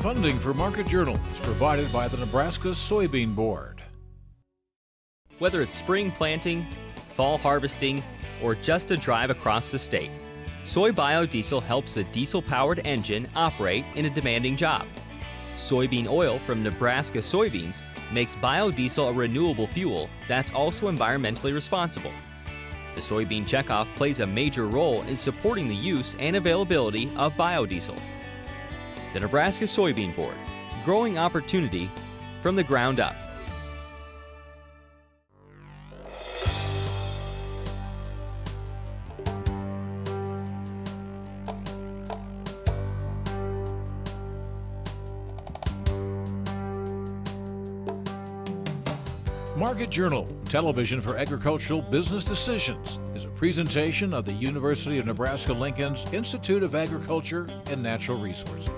Funding for Market Journal is provided by the Nebraska Soybean Board. Whether it's spring planting, fall harvesting, or just a drive across the state, soy biodiesel helps a diesel-powered engine operate in a demanding job. Soybean oil from Nebraska soybeans makes biodiesel a renewable fuel that's also environmentally responsible. The soybean checkoff plays a major role in supporting the use and availability of biodiesel. The Nebraska Soybean Board, growing opportunity from the ground up. Market Journal, television for agricultural business decisions, is a presentation of the University of Nebraska-Lincoln's Institute of Agriculture and Natural Resources.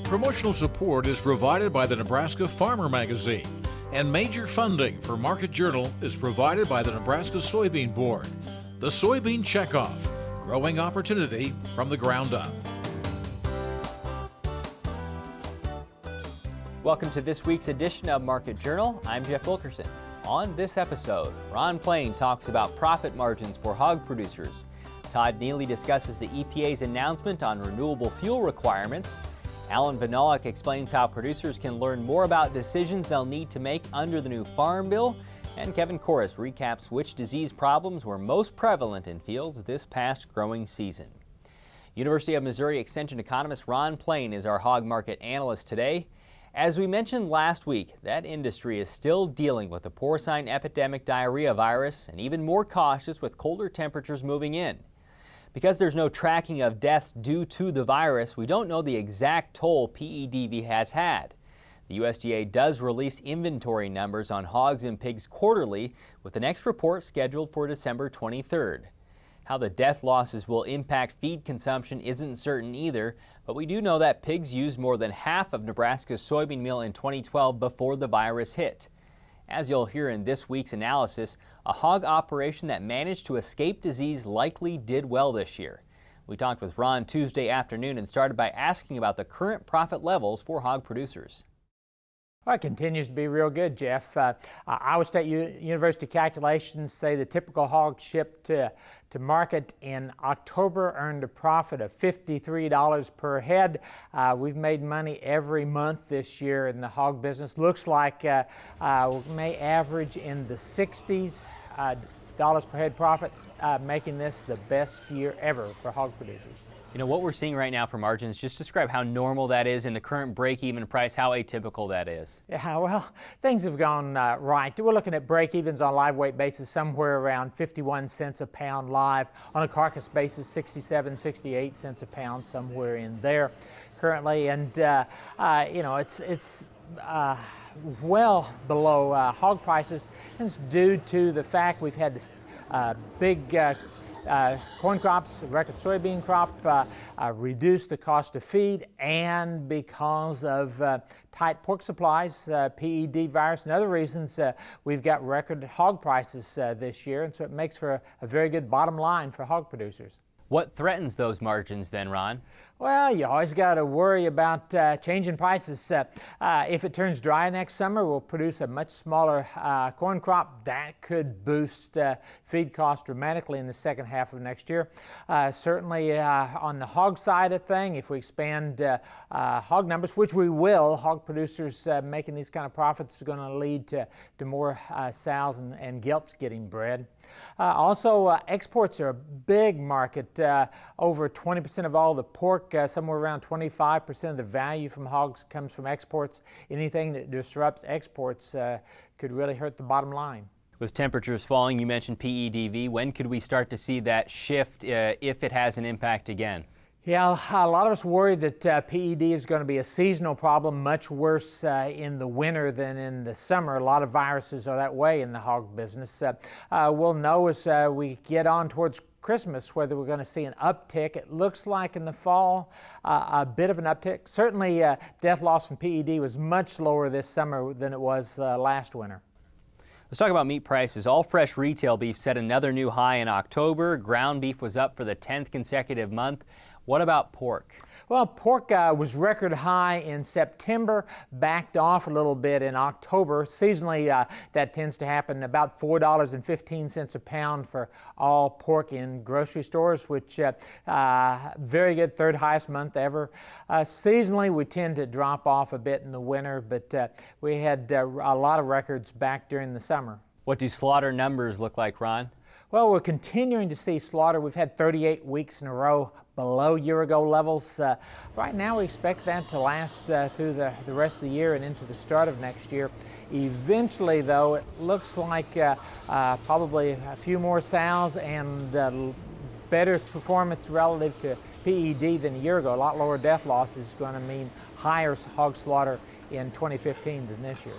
Promotional support is provided by the Nebraska Farmer Magazine, and major funding for Market Journal is provided by the Nebraska Soybean Board. The Soybean Checkoff, growing opportunity from the ground up. Welcome to this week's edition of Market Journal. I'm Jeff Wilkerson. On this episode, Ron Plain talks about profit margins for hog producers. Todd Neeley discusses the EPA's announcement on renewable fuel requirements. Alan Vanolick explains how producers can learn more about decisions they'll need to make under the new Farm Bill. And Kevin Korus recaps which disease problems were most prevalent in fields this past growing season. University of Missouri Extension economist Ron Plain is our hog market analyst today. As we mentioned last week, that industry is still dealing with the porcine epidemic diarrhea virus and even more cautious with colder temperatures moving in. Because there's no tracking of deaths due to the virus, we don't know the exact toll PEDV has had. The USDA does release inventory numbers on hogs and pigs quarterly, with the next report scheduled for December 23rd. How the death losses will impact feed consumption isn't certain either, but we do know that pigs used more than half of Nebraska's soybean meal in 2012 before the virus hit. As you'll hear in this week's analysis, a hog operation that managed to escape disease likely did well this year. We talked with Ron Tuesday afternoon and started by asking about the current profit levels for hog producers. Well, it continues to be real good, Jeff. Iowa State University calculations say the typical hog shipped to market in October earned a profit of $53 per head. We've made money every month this year in the hog business. Looks like we may average in the 60s dollars per head profit, making this the best year ever for hog producers. You know, what we're seeing right now for margins, just describe how normal that is in the current break-even price, how atypical that is. Yeah, well, things have gone right. We're looking at break-evens on a live weight basis somewhere around 51 cents a pound live. On a carcass basis, 67, 68 cents a pound, somewhere in there currently. And, you know, it's well below hog prices. And it's due to the fact we've had this big corn crops, record soybean crop, reduce the cost of feed, and because of tight pork supplies, PED virus, and other reasons, we've got record hog prices this year, and so it makes for a very good bottom line for hog producers. What threatens those margins then, Ron? Well, you always got to worry about changing prices. If it turns dry next summer, we'll produce a much smaller corn crop. That could boost feed costs dramatically in the second half of next year. Certainly on the hog side of thing, if we expand hog numbers, which we will, hog producers making these kind of profits is going to lead to more sows and gelts getting bred. Also, exports are a big market. Over 20% of all the pork, somewhere around 25% of the value from hogs comes from exports. Anything that disrupts exports could really hurt the bottom line. With temperatures falling, you mentioned PEDV. When could we start to see that shift if it has an impact again? Yeah, a lot of us worry that PED is going to be a seasonal problem, much worse in the winter than in the summer. A lot of viruses are that way in the hog business. We'll know as we get on towards Christmas whether we're going to see an uptick. It looks like in the fall a bit of an uptick. Certainly death loss from PED was much lower this summer than it was last winter. Let's talk about meat prices. All fresh retail beef set another new high in October. Ground beef was up for the 10th consecutive month. What about pork? Well, pork was record high in September, backed off a little bit in October. Seasonally, that tends to happen about $4.15 a pound for all pork in grocery stores, which very good, third highest month ever. Seasonally, we tend to drop off a bit in the winter, but we had a lot of records back during the summer. What do slaughter numbers look like, Ron? Well, we're continuing to see slaughter. We've had 38 weeks in a row below year-ago levels. Right now, we expect that to last through the rest of the year and into the start of next year. Eventually, though, it looks like probably a few more sows and better performance relative to PED than a year ago. A lot lower death loss is going to mean higher hog slaughter in 2015 than this year.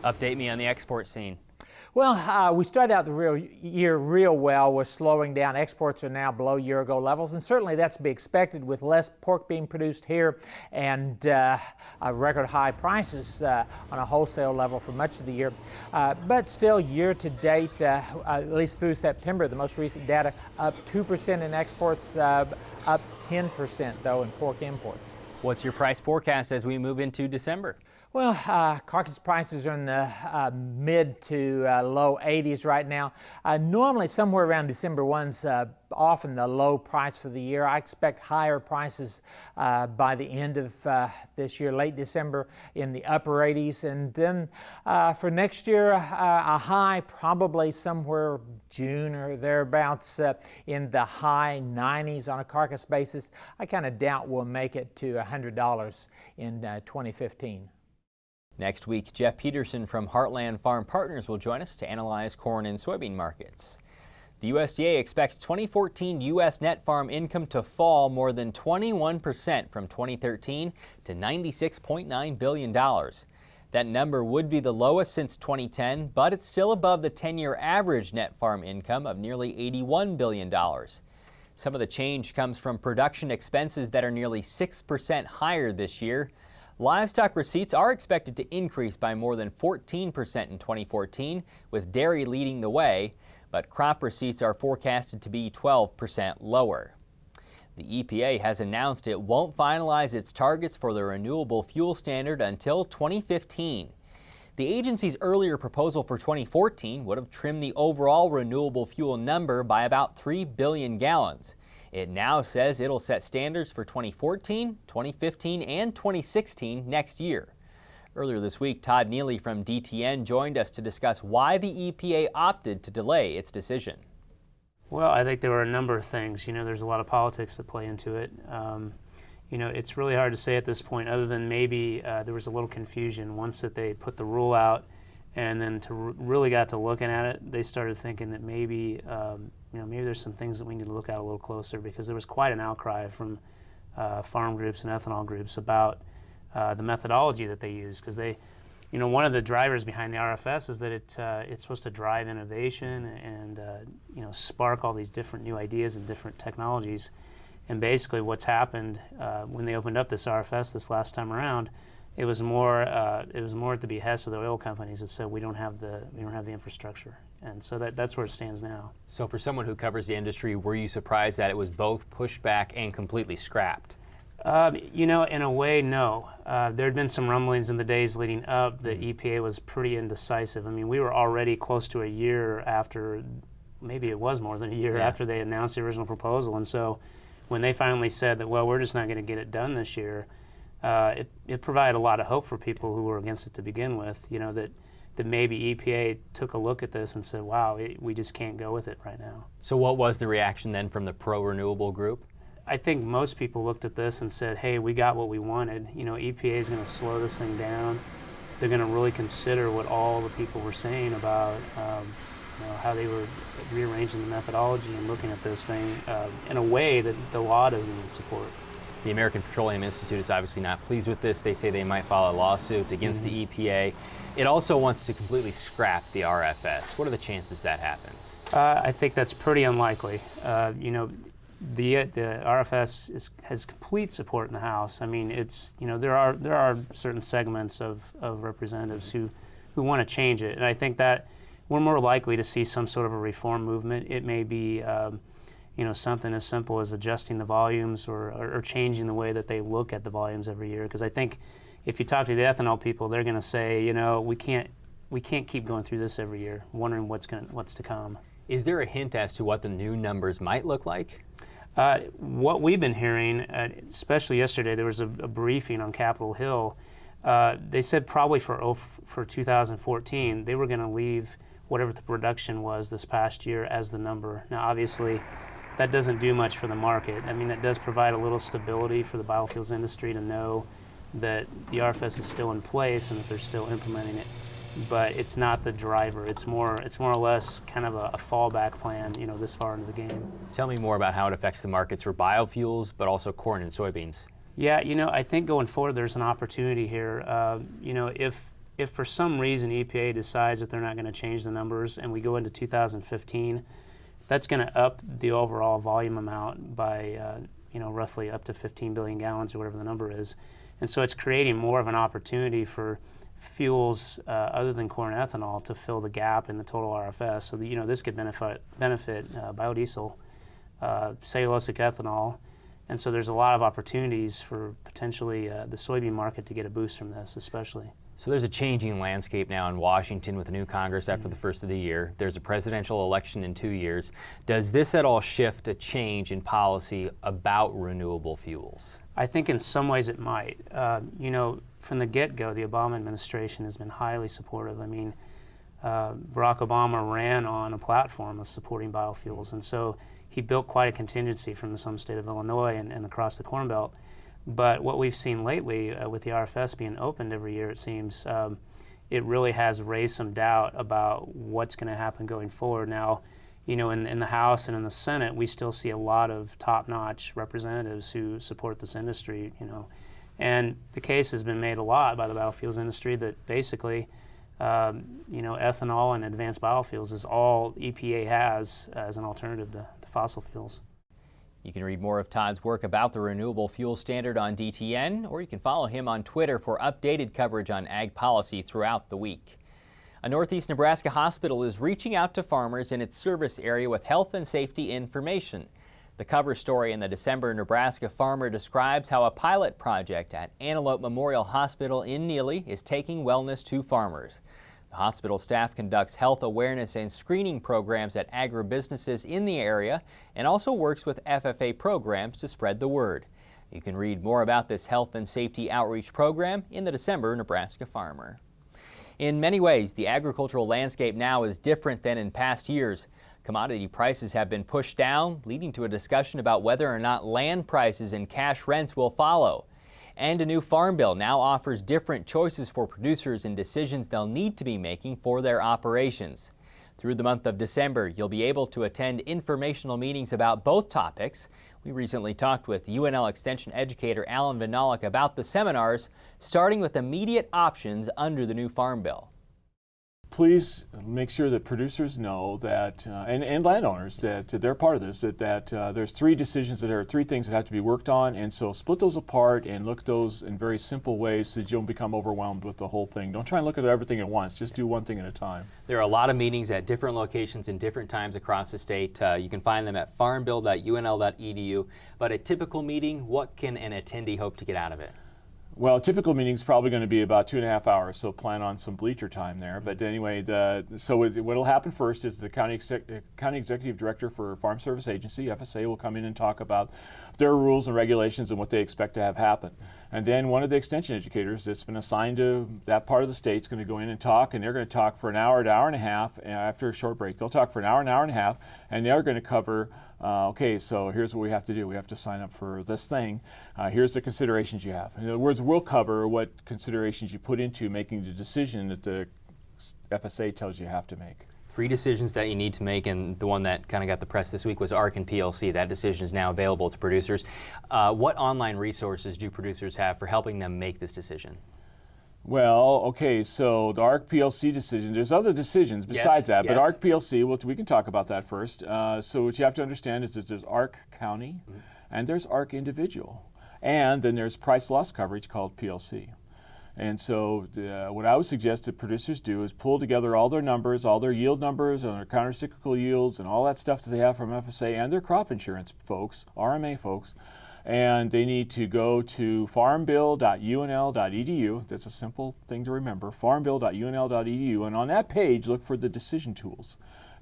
Update me on the export scene. Well, we started out the year real well. We're slowing down. Exports are now below year-ago levels, and certainly that's to be expected with less pork being produced here and record high prices on a wholesale level for much of the year. But still, year-to-date, at least through September, the most recent data, up 2% in exports, up 10% though in pork imports. What's your price forecast as we move into December? Well, carcass prices are in the mid to low 80s right now. Normally somewhere around December 1's often the low price for the year. I expect higher prices by the end of this year, late December, in the upper 80s. And then for next year, a high probably somewhere June or thereabouts in the high 90s on a carcass basis. I kind of doubt we'll make it to $100 in 2015. Next week, Jeff Peterson from Heartland Farm Partners will join us to analyze corn and soybean markets. The USDA expects 2014 U.S. net farm income to fall more than 21% from 2013 to $96.9 billion. That number would be the lowest since 2010, but it's still above the 10-year average net farm income of nearly $81 billion. Some of the change comes from production expenses that are nearly 6% higher this year. Livestock receipts are expected to increase by more than 14% in 2014, with dairy leading the way, but crop receipts are forecasted to be 12% lower. The EPA has announced it won't finalize its targets for the Renewable Fuel Standard until 2015. The agency's earlier proposal for 2014 would have trimmed the overall renewable fuel number by about 3 billion gallons. It now says it'll set standards for 2014, 2015, and 2016 next year. Earlier this week, Todd Neeley from DTN joined us to discuss why the EPA opted to delay its decision. Well, I think there were a number of things. There's a lot of politics that play into it. It's really hard to say at this point, other than maybe there was a little confusion once that they put the rule out, and then really got to looking at it, they started thinking that maybe maybe there's some things that we need to look at a little closer, because there was quite an outcry from farm groups and ethanol groups about the methodology that they use, because they, one of the drivers behind the RFS is that it's supposed to drive innovation and spark all these different new ideas and different technologies. And basically, what's happened when they opened up this RFS this last time around, it was more at the behest of the oil companies that said we don't have the infrastructure, and so that's where it stands now. So, for someone who covers the industry, were you surprised that it was both pushed back and completely scrapped? In a way, no. There had been some rumblings in the days leading up that EPA was pretty indecisive. I mean, we were already close to a year after, maybe it was more than a year after they announced the original proposal, and so when they finally said that, well, we're just not going to get it done this year, it provided a lot of hope for people who were against it to begin with, that maybe EPA took a look at this and said, wow, we just can't go with it right now. So what was the reaction then from the pro-renewable group? I think most people looked at this and said, hey, we got what we wanted. EPA is going to slow this thing down. They're going to really consider what all the people were saying about how they were rearranging the methodology and looking at this thing in a way that the law doesn't even support. The American Petroleum Institute is obviously not pleased with this. They say they might file a lawsuit against the EPA. It also wants to completely scrap the RFS. What are the chances that happens? I think that's pretty unlikely. The RFS has complete support in the House. I mean, there are certain segments of representatives who want to change it, and I think that we're more likely to see some sort of a reform movement. It may be something as simple as adjusting the volumes or changing the way that they look at the volumes every year. Because I think if you talk to the ethanol people, they're going to say, we can't keep going through this every year, wondering what's to come. Is there a hint as to what the new numbers might look like? What we've been hearing, especially yesterday, there was a briefing on Capitol Hill. They said probably for 2014, they were going to leave whatever the production was this past year as the number. Now, obviously, that doesn't do much for the market. I mean, that does provide a little stability for the biofuels industry to know that the RFS is still in place and that they're still implementing it. But it's not the driver. It's more or less kind of a fallback plan, this far into the game. Tell me more about how it affects the markets for biofuels, but also corn and soybeans. Yeah, I think going forward there's an opportunity here. If for some reason EPA decides that they're not going to change the numbers and we go into 2015, that's going to up the overall volume amount by roughly up to 15 billion gallons or whatever the number is. And so it's creating more of an opportunity for fuels other than corn ethanol to fill the gap in the total RFS. So this could benefit biodiesel, cellulosic ethanol, and so there's a lot of opportunities for potentially the soybean market to get a boost from this, especially. So there's a changing landscape now in Washington with a new Congress after the first of the year. There's a presidential election in 2 years. Does this at all shift a change in policy about renewable fuels? I think in some ways it might. From the get-go, the Obama administration has been highly supportive. I mean, Barack Obama ran on a platform of supporting biofuels, and so he built quite a contingency from some state of Illinois and across the Corn Belt. But what we've seen lately with the RFS being opened every year, it seems, it really has raised some doubt about what's going to happen going forward. Now, in the House and in the Senate, we still see a lot of top-notch representatives who support this industry, And the case has been made a lot by the biofuels industry that basically, ethanol and advanced biofuels is all EPA has as an alternative to fossil fuels. You can read more of Todd's work about the Renewable Fuel Standard on DTN, or you can follow him on Twitter for updated coverage on ag policy throughout the week. A Northeast Nebraska hospital is reaching out to farmers in its service area with health and safety information. The cover story in the December Nebraska Farmer describes how a pilot project at Antelope Memorial Hospital in Neeley is taking wellness to farmers. The hospital staff conducts health awareness and screening programs at agribusinesses in the area and also works with FFA programs to spread the word. You can read more about this health and safety outreach program in the December Nebraska Farmer. In many ways, the agricultural landscape now is different than in past years. Commodity prices have been pushed down, leading to a discussion about whether or not land prices and cash rents will follow. And a new farm bill now offers different choices for producers and decisions they'll need to be making for their operations. Through the month of December, you'll be able to attend informational meetings about both topics. We recently talked with UNL Extension educator Alan Vinalik about the seminars, starting with immediate options under the new farm bill. Please make sure that producers know that, and landowners, that they're part of this, that there's three things that have to be worked on, and so split those apart and look at those in very simple ways so that you don't become overwhelmed with the whole thing. Don't try and look at everything at once, just do one thing at a time. There are a lot of meetings at different locations in different times across the state. You can find them at farmbill.unl.edu, but a typical meeting, what can an attendee hope to get out of it? Well, a typical meeting is probably going to be about 2.5 hours, so plan on some bleacher time there. But anyway, what will happen first is the County Executive Director for Farm Service Agency, FSA, will come in and talk about their rules and regulations and what they expect to have happen. And then one of the extension educators that's been assigned to that part of the state is going to go in and talk, and they're going to talk for an hour and a half. After a short break, they'll talk for an hour and a half, and they're going to cover, okay, so here's what we have to do. We have to sign up for this thing. Here's the considerations you have. In other words, we'll cover what considerations you put into making the decision that the FSA tells you have to make. 3 decisions that you need to make, and the one that kind of got the press this week was ARC and PLC. That decision is now available to producers. What online resources do producers have for helping them make this decision? Well, okay, so the ARC PLC decision, there's other decisions besides that, but ARC PLC, we can talk about that first. So what you have to understand is that there's ARC County, and there's ARC Individual, and then there's price loss coverage called PLC. And so what I would suggest that producers do is pull together all their numbers, all their yield numbers, and their countercyclical yields, and all that stuff that they have from FSA and their crop insurance folks, RMA folks, and they need to go to farmbill.unl.edu. That's a simple thing to remember, farmbill.unl.edu, and on that page look for the decision tools.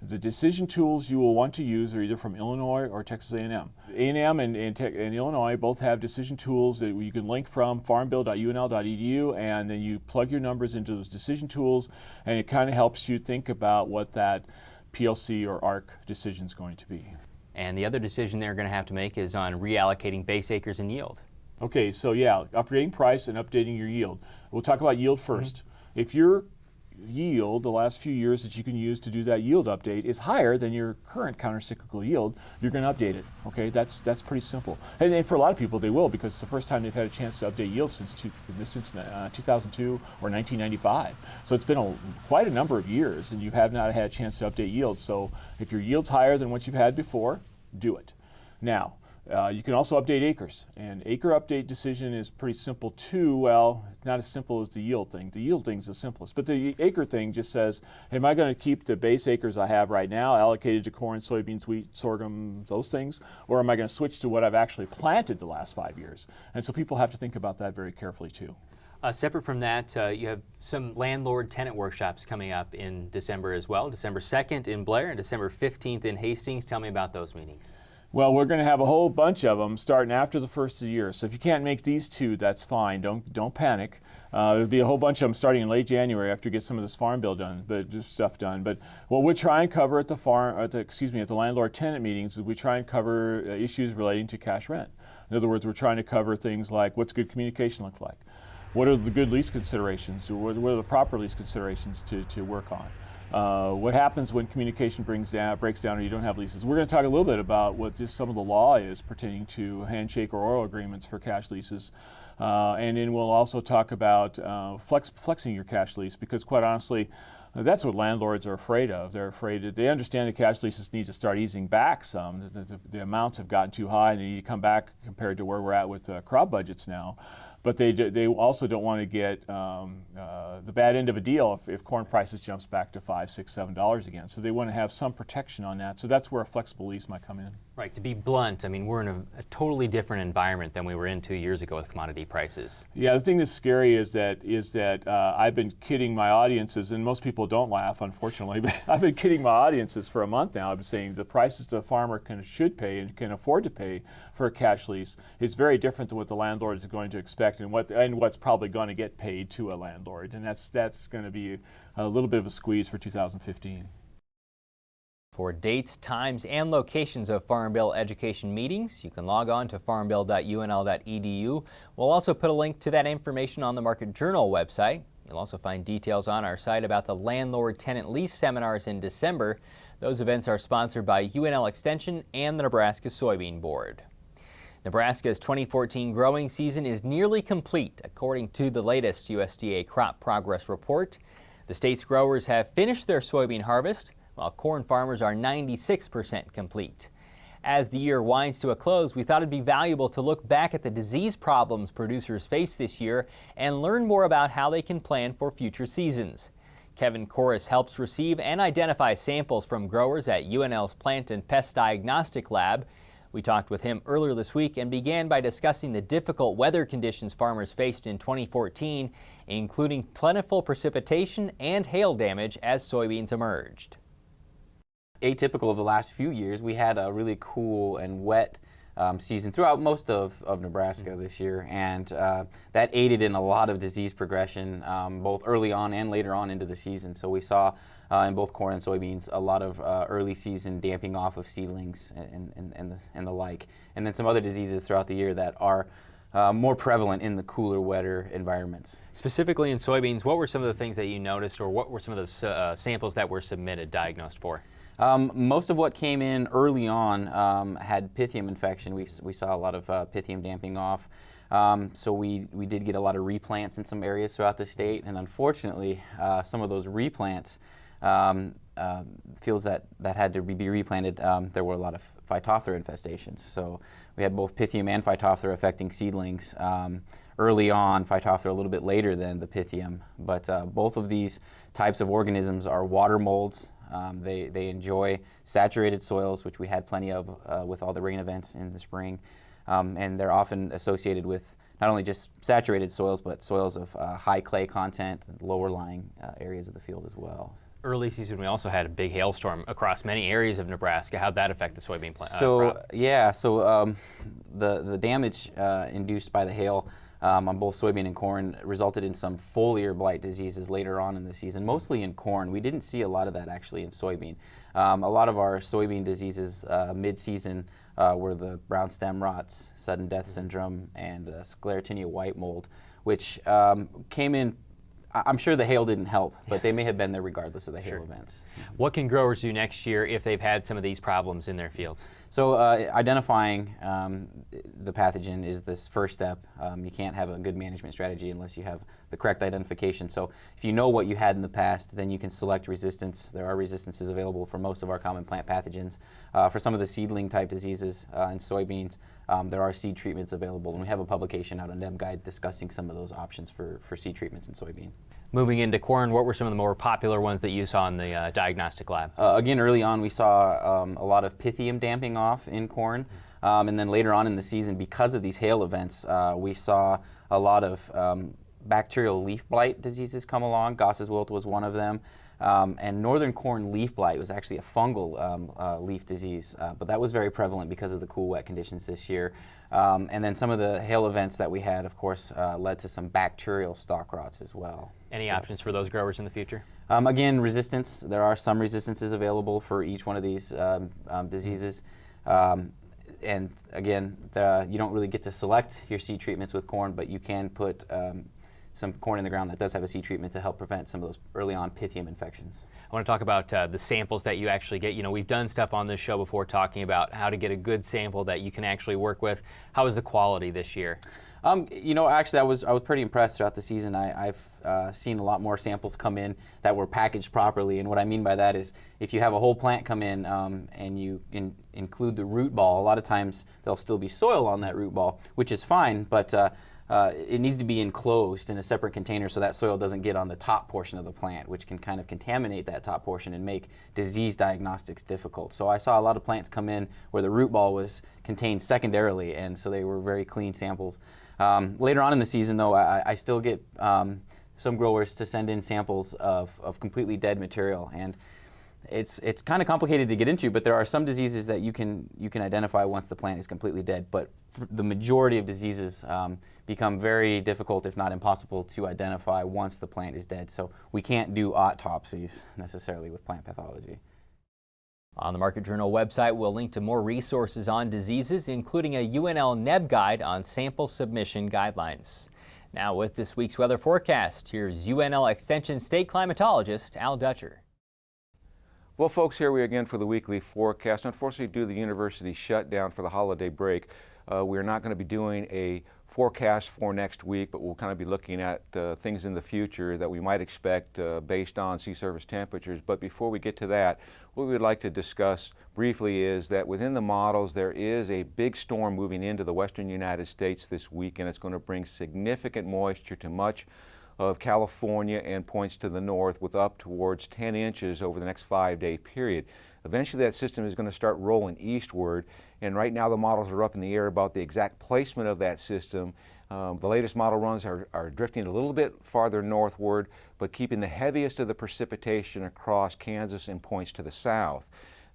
The decision tools you will want to use are either from Illinois or Texas A&M. A&M and Illinois both have decision tools that you can link from farmbill.unl.edu, and then you plug your numbers into those decision tools, and it kind of helps you think about what that PLC or ARC decision is going to be. And the other decision they're going to have to make is on reallocating base acres and yield. Okay, so yeah, updating price and updating your yield. We'll talk about yield first. If your yield, the last few years that you can use to do that yield update, is higher than your current countercyclical yield, you're going to update it. Okay, that's pretty simple. And for a lot of people, they will, because it's the first time they've had a chance to update yield since 2002 or 1995. So it's been quite a number of years, and you have not had a chance to update yield. So if your yield's higher than what you've had before, do it. Now, you can also update acres, and acre update decision is pretty simple too. Well, not as simple as the yield thing. The yield thing is the simplest, but the acre thing just says, am I going to keep the base acres I have right now allocated to corn, soybeans, wheat, sorghum, those things, or am I going to switch to what I've actually planted the last 5 years? And so people have to think about that very carefully too. Separate from that, you have some landlord-tenant workshops coming up in December as well. December 2nd in Blair and December 15th in Hastings. Tell me about those meetings. Well, we're going to have a whole bunch of them starting after the first of the year. So if you can't make these two, that's fine. Don't panic. There'll be a whole bunch of them starting in late January after you get some of this farm bill done, but just stuff done. But what we try and cover at the landlord-tenant meetings is we try and cover issues relating to cash rent. In other words, we're trying to cover things like what's good communication look like, what are the good lease considerations, what are the proper lease considerations to work on. What happens when communication breaks down or you don't have leases. We're going to talk a little bit about what just some of the law is pertaining to handshake or oral agreements for cash leases. And then we'll also talk about flexing your cash lease, because quite honestly, that's what landlords are afraid of. They're afraid that they understand that cash leases need to start easing back some. The amounts have gotten too high and they need to come back compared to where we're at with crop budgets now. But they also don't want to get the bad end of a deal if corn prices jumps back to $5, $6, $7 again. So they want to have some protection on that. So that's where a flexible lease might come in. Right. To be blunt, I mean, we're in a totally different environment than we were in 2 years ago with commodity prices. Yeah, the thing that's scary is that I've been kidding my audiences, and most people don't laugh, unfortunately, but I've been kidding my audiences for a month now. I've been saying the prices the farmer should pay and can afford to pay for a cash lease is very different than what the landlord is going to expect and what's probably going to get paid to a landlord. And that's going to be a little bit of a squeeze for 2015. For dates, times, and locations of Farm Bill education meetings, you can log on to farmbill.unl.edu. We'll also put a link to that information on the Market Journal website. You'll also find details on our site about the landlord-tenant lease seminars in December. Those events are sponsored by UNL Extension and the Nebraska Soybean Board. Nebraska's 2014 growing season is nearly complete, according to the latest USDA Crop Progress Report. The state's growers have finished their soybean harvest, while corn farmers are 96% complete. As the year winds to a close, we thought it'd be valuable to look back at the disease problems producers face this year and learn more about how they can plan for future seasons. Kevin Korus helps receive and identify samples from growers at UNL's Plant and Pest Diagnostic Lab. We talked with him earlier this week and began by discussing the difficult weather conditions farmers faced in 2014, including plentiful precipitation and hail damage as soybeans emerged. Atypical of the last few years, we had a really cool and wet season throughout most of Nebraska this year, and that aided in a lot of disease progression both early on and later on into the season. So we saw in both corn and soybeans a lot of early season damping off of seedlings and the like, and then some other diseases throughout the year that are more prevalent in the cooler, wetter environments. Specifically in soybeans, what were some of the things that you noticed, or what were some of the samples that were submitted, diagnosed for? Most of what came in early on had Pythium infection. We saw a lot of Pythium damping off. So we did get a lot of replants in some areas throughout the state, and unfortunately some of those replants, fields that had to be replanted, there were a lot of Phytophthora infestations. So we had both Pythium and Phytophthora affecting seedlings early on, Phytophthora a little bit later than the Pythium. But both of these types of organisms are water molds. They enjoy saturated soils, which we had plenty of with all the rain events in the spring. And they're often associated with not only just saturated soils, but soils of high clay content, lower lying areas of the field as well. Early season, we also had a big hailstorm across many areas of Nebraska. How'd that affect the soybean plant? The damage induced by the hail on both soybean and corn resulted in some foliar blight diseases later on in the season, mostly in corn. We didn't see a lot of that actually in soybean. A lot of our soybean diseases mid-season were the brown stem rots, sudden death syndrome, and sclerotinia white mold, which came in. I'm sure the hail didn't help, but they may have been there regardless of the hail events. What can growers do next year if they've had some of these problems in their fields? So identifying the pathogen is this first step. You can't have a good management strategy unless you have the correct identification. So if you know what you had in the past, then you can select resistance. There are resistances available for most of our common plant pathogens. For some of the seedling type diseases in soybeans, there are seed treatments available, and we have a publication out on NebGuide discussing some of those options for seed treatments in soybean. Moving into corn, what were some of the more popular ones that you saw in the diagnostic lab? Again, early on we saw a lot of Pythium damping off in corn, and then later on in the season, because of these hail events, we saw a lot of bacterial leaf blight diseases come along. Goss's wilt was one of them. And northern corn leaf blight was actually a fungal leaf disease, but that was very prevalent because of the cool, wet conditions this year. And then some of the hail events that we had, of course, led to some bacterial stalk rots as well. Any options for those growers in the future? Again, resistance. There are some resistances available for each one of these diseases. And again, you don't really get to select your seed treatments with corn, but you can put some corn in the ground that does have a seed treatment to help prevent some of those early on Pythium infections. I want to talk about the samples that you actually get. You know, we've done stuff on this show before talking about how to get a good sample that you can actually work with. How is the quality this year? You know, actually, I was pretty impressed throughout the season. I've seen a lot more samples come in that were packaged properly, and what I mean by that is if you have a whole plant come in and you include the root ball, a lot of times there'll still be soil on that root ball, which is fine, but it needs to be enclosed in a separate container so that soil doesn't get on the top portion of the plant, which can kind of contaminate that top portion and make disease diagnostics difficult. So I saw a lot of plants come in where the root ball was contained secondarily, and so they were very clean samples. Later on in the season, though, I still get some growers to send in samples of completely dead material, and it's kind of complicated to get into, but there are some diseases that you can identify once the plant is completely dead. But the majority of diseases become very difficult, if not impossible, to identify once the plant is dead. So we can't do autopsies necessarily with plant pathology. On the Market Journal website, we'll link to more resources on diseases, including a UNL NEB guide on sample submission guidelines. Now with this week's weather forecast, here's UNL Extension State Climatologist Al Dutcher. Well, folks, here we are again for the weekly forecast. Unfortunately, due to the university shutdown for the holiday break, we're not going to be doing a forecast for next week, but we'll kind of be looking at things in the future that we might expect based on sea surface temperatures. But before we get to that, what we would like to discuss briefly is that within the models there is a big storm moving into the western United States this week, and it's going to bring significant moisture to much of California and points to the north, with up towards 10 inches over the next 5-day period. Eventually that system is going to start rolling eastward, and right now the models are up in the air about the exact placement of that system. The latest model runs are drifting a little bit farther northward, but keeping the heaviest of the precipitation across Kansas and points to the south.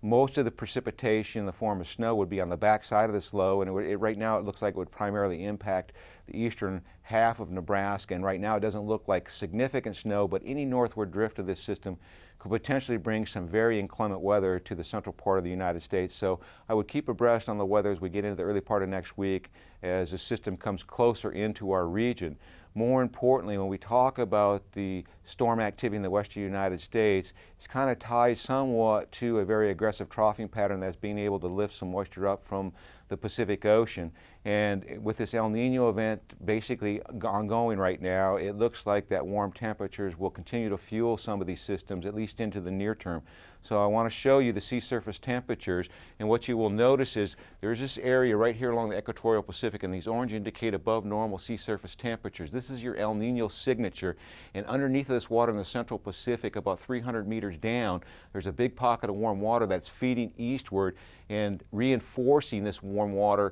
Most of the precipitation in the form of snow would be on the back side of this low, and right now it looks like it would primarily impact the eastern half of Nebraska, and right now it doesn't look like significant snow, but any northward drift of this system could potentially bring some very inclement weather to the central part of the United States. So I would keep abreast on the weather as we get into the early part of next week as the system comes closer into our region. More importantly, when we talk about the storm activity in the western United States, it's kind of tied somewhat to a very aggressive troughing pattern that's being able to lift some moisture up from the Pacific Ocean. And with this El Nino event basically ongoing right now, it looks like that warm temperatures will continue to fuel some of these systems, at least into the near term. So I want to show you the sea surface temperatures, and what you will notice is there's this area right here along the equatorial Pacific, and these orange indicate above normal sea surface temperatures. This is your El Nino signature, and underneath this water in the central Pacific, about 300 meters down, there's a big pocket of warm water that's feeding eastward and reinforcing this warm water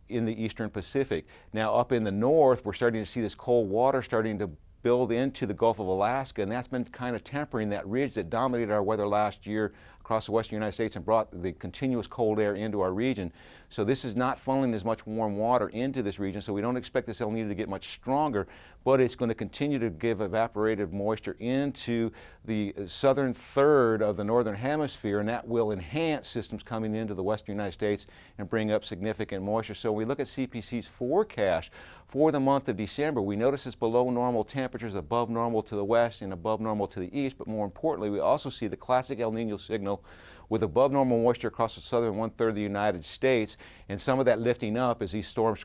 in the eastern Pacific. Now up in the north, we're starting to see this cold water starting to build into the Gulf of Alaska, and that's been kind of tempering that ridge that dominated our weather last year across the western United States and brought the continuous cold air into our region. So this is not funneling as much warm water into this region, so we don't expect this El Nino to get much stronger, but it's going to continue to give evaporative moisture into the southern third of the northern hemisphere, and that will enhance systems coming into the western United States and bring up significant moisture. So when we look at CPC's forecast for the month of December, we notice it's below normal temperatures, above normal to the west and above normal to the east, but more importantly, we also see the classic El Nino signal with above normal moisture across the southern one-third of the United States, and some of that lifting up as these storms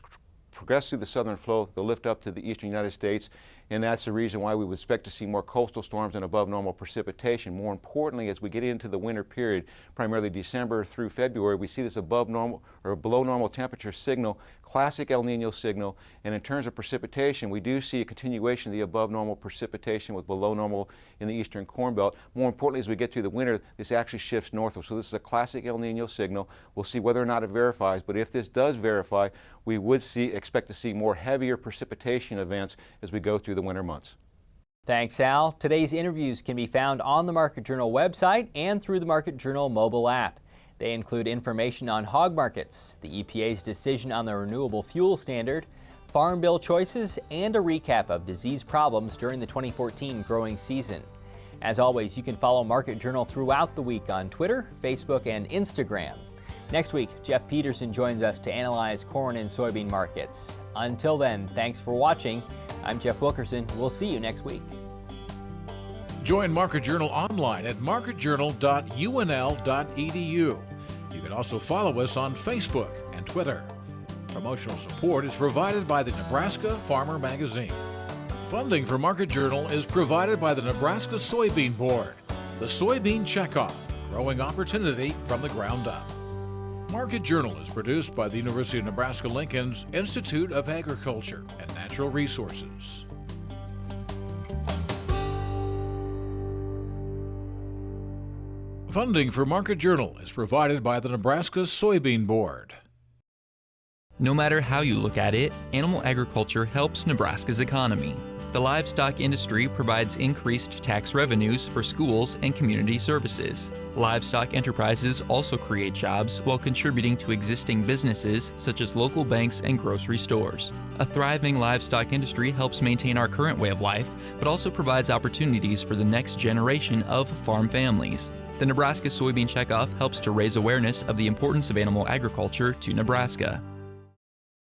progress through the southern flow, they'll lift up to the eastern United States, and that's the reason why we would expect to see more coastal storms and above normal precipitation. More importantly, as we get into the winter period, primarily December through February, we see this above normal or below normal temperature signal, classic El Nino signal, and in terms of precipitation, we do see a continuation of the above normal precipitation with below normal in the eastern Corn Belt. More importantly, as we get through the winter, this actually shifts northward. So this is a classic El Nino signal. We'll see whether or not it verifies, but if this does verify, we would expect to see more heavier precipitation events as we go through the winter months. Thanks, Al. Today's interviews can be found on the Market Journal website and through the Market Journal mobile app. They include information on hog markets, the EPA's decision on the Renewable Fuel Standard, farm bill choices, and a recap of disease problems during the 2014 growing season. As always, you can follow Market Journal throughout the week on Twitter, Facebook, and Instagram. Next week, Jeff Peterson joins us to analyze corn and soybean markets. Until then, thanks for watching. I'm Jeff Wilkerson. We'll see you next week. Join Market Journal online at marketjournal.unl.edu. You can also follow us on Facebook and Twitter. Promotional support is provided by the Nebraska Farmer Magazine. Funding for Market Journal is provided by the Nebraska Soybean Board. The Soybean Checkoff, growing opportunity from the ground up. Market Journal is produced by the University of Nebraska-Lincoln's Institute of Agriculture and Natural Resources. Funding for Market Journal is provided by the Nebraska Soybean Board. No matter how you look at it, animal agriculture helps Nebraska's economy. The livestock industry provides increased tax revenues for schools and community services. Livestock enterprises also create jobs while contributing to existing businesses such as local banks and grocery stores. A thriving livestock industry helps maintain our current way of life, but also provides opportunities for the next generation of farm families. The Nebraska Soybean Checkoff helps to raise awareness of the importance of animal agriculture to Nebraska.